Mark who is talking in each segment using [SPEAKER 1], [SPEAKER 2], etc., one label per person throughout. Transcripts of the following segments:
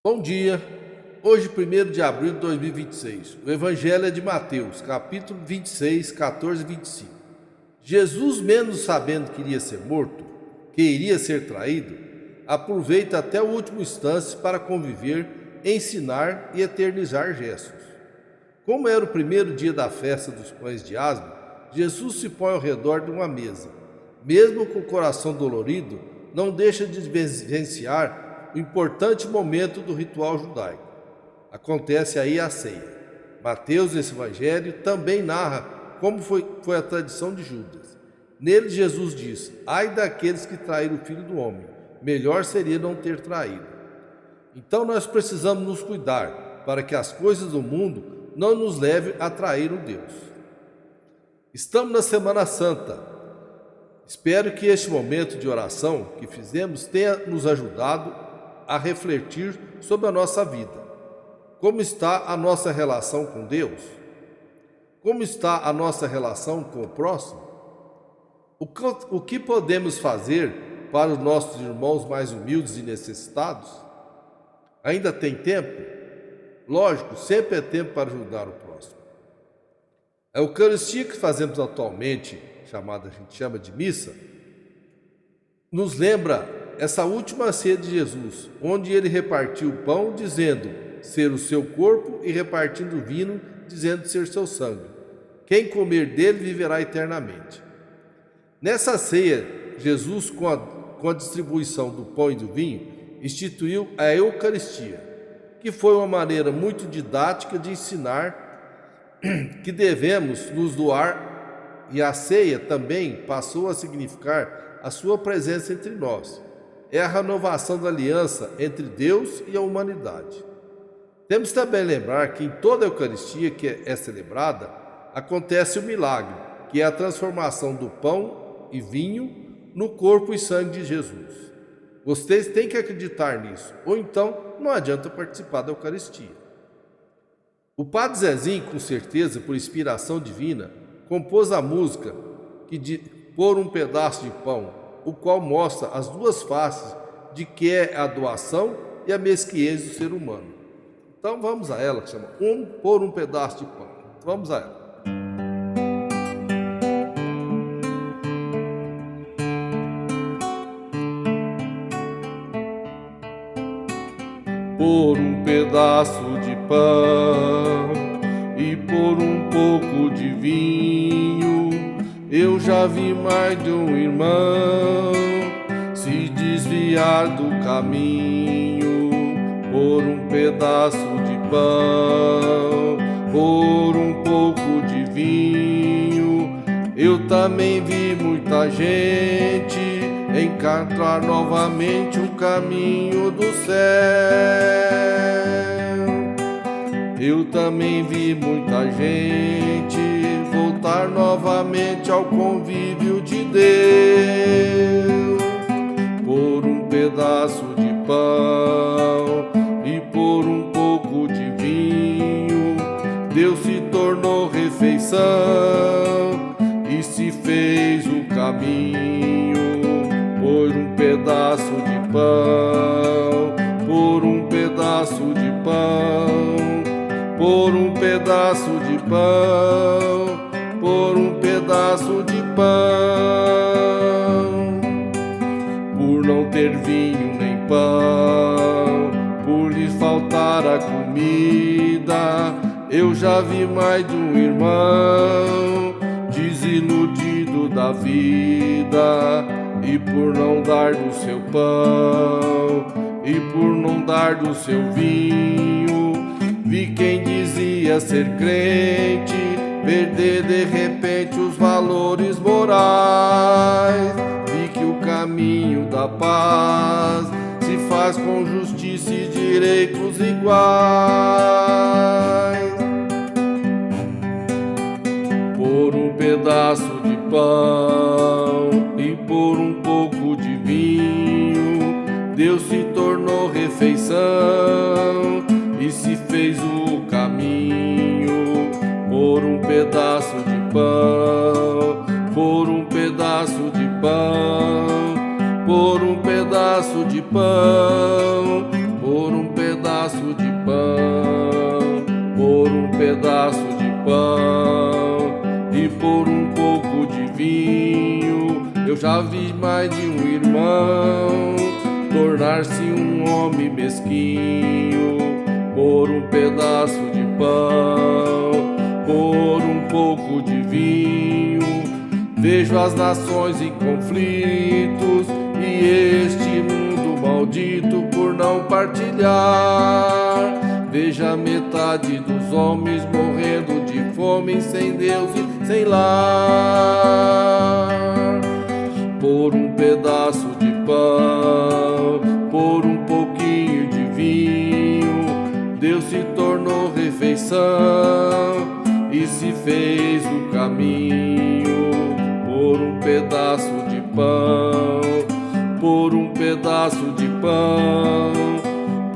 [SPEAKER 1] Bom dia, hoje 1º de abril de 2026, o Evangelho é de Mateus, capítulo 26, 14 e 25. Jesus, menos sabendo que iria ser morto, que iria ser traído, aproveita até o último instante para conviver, ensinar e eternizar gestos. Como era o primeiro dia da festa dos pães de asmo, Jesus se põe ao redor de uma mesa. Mesmo com o coração dolorido, não deixa de vivenciar o importante momento do ritual judaico. Acontece aí a ceia. Mateus, nesse evangelho, também narra como foi a tradição de Judas. Nele, Jesus diz: ai daqueles que traíram o Filho do Homem, melhor seria não ter traído. Então nós precisamos nos cuidar para que as coisas do mundo não nos levem a trair o Deus. Estamos na Semana Santa. Espero que este momento de oração que fizemos tenha nos ajudado a refletir sobre a nossa vida. Como está a nossa relação com Deus? Como está a nossa relação com o próximo? O que podemos fazer para os nossos irmãos mais humildes e necessitados? Ainda tem tempo? Lógico, sempre é tempo para ajudar o próximo. A Eucaristia que fazemos atualmente, a gente chama de missa, nos lembra essa última ceia de Jesus, onde ele repartiu o pão, dizendo ser o seu corpo, e repartindo o vinho, dizendo ser seu sangue. Quem comer dele viverá eternamente. Nessa ceia, Jesus, com a distribuição do pão e do vinho, instituiu a Eucaristia, que foi uma maneira muito didática de ensinar que devemos nos doar, e a ceia também passou a significar a sua presença entre nós. É a renovação da aliança entre Deus e a humanidade. Temos também lembrar que em toda a Eucaristia que é celebrada, acontece o milagre, que é a transformação do pão e vinho no corpo e sangue de Jesus. Vocês têm que acreditar nisso, ou então não adianta participar da Eucaristia. O Padre Zezinho, com certeza, por inspiração divina, compôs a música Por um Pedaço de Pão, o qual mostra as duas faces de que é a doação e a mesquinhez do ser humano. Então vamos a ela, que chama Por um Pedaço de Pão. Vamos a ela. Por um pedaço de pão e por um pouco de vinho, eu já vi mais de um irmão se desviar do caminho. Por um pedaço de pão, por um pouco de vinho, eu também vi muita gente encontrar novamente o caminho do céu. Eu também vi muita gente voltar novamente ao convívio de Deus. Por um pedaço de pão e por um pouco de vinho, Deus se tornou refeição e se fez o caminho. Por um pedaço de pão, por um pedaço de pão, por um pedaço de pão, por um pedaço de pão. Por não ter vinho nem pão, por lhe faltar a comida, eu já vi mais de um irmão desiludido da vida. E por não dar do seu pão, e por não dar do seu vinho, vi quem dizia ser crente perder de repente os valores morais. Vi que o caminho da paz se faz com justiça e direitos iguais. Por um pedaço de pão e por um pouco de vinho, Deus se tornou refeição e se fez o caminho. Por um pedaço de pão, por um pedaço de pão, por um pedaço de pão, por um pedaço pedaço de pão e por um pouco de vinho. Eu já vi mais de um irmão tornar-se um homem mesquinho por um pedaço de pão, por um pouco de vinho. Vejo as nações em conflitos e este mundo maldito por não partilhar. Veja metade dos homens morrendo de fome, sem Deus e sem lar. Por um pedaço de pão, por um pouquinho de vinho, Deus se tornou refeição e se fez o caminho. Por um pedaço de pão, por um pedaço de pão,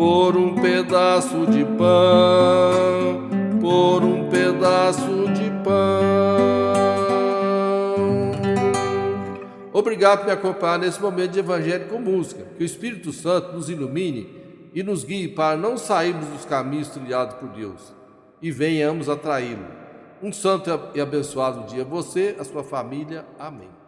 [SPEAKER 1] por um pedaço de pão, por um pedaço de pão. Obrigado por me acompanhar nesse momento de Evangelho com música. Que o Espírito Santo nos ilumine e nos guie para não sairmos dos caminhos trilhados por Deus e venhamos atraí-lo. Um santo e abençoado dia a você, a sua família. Amém.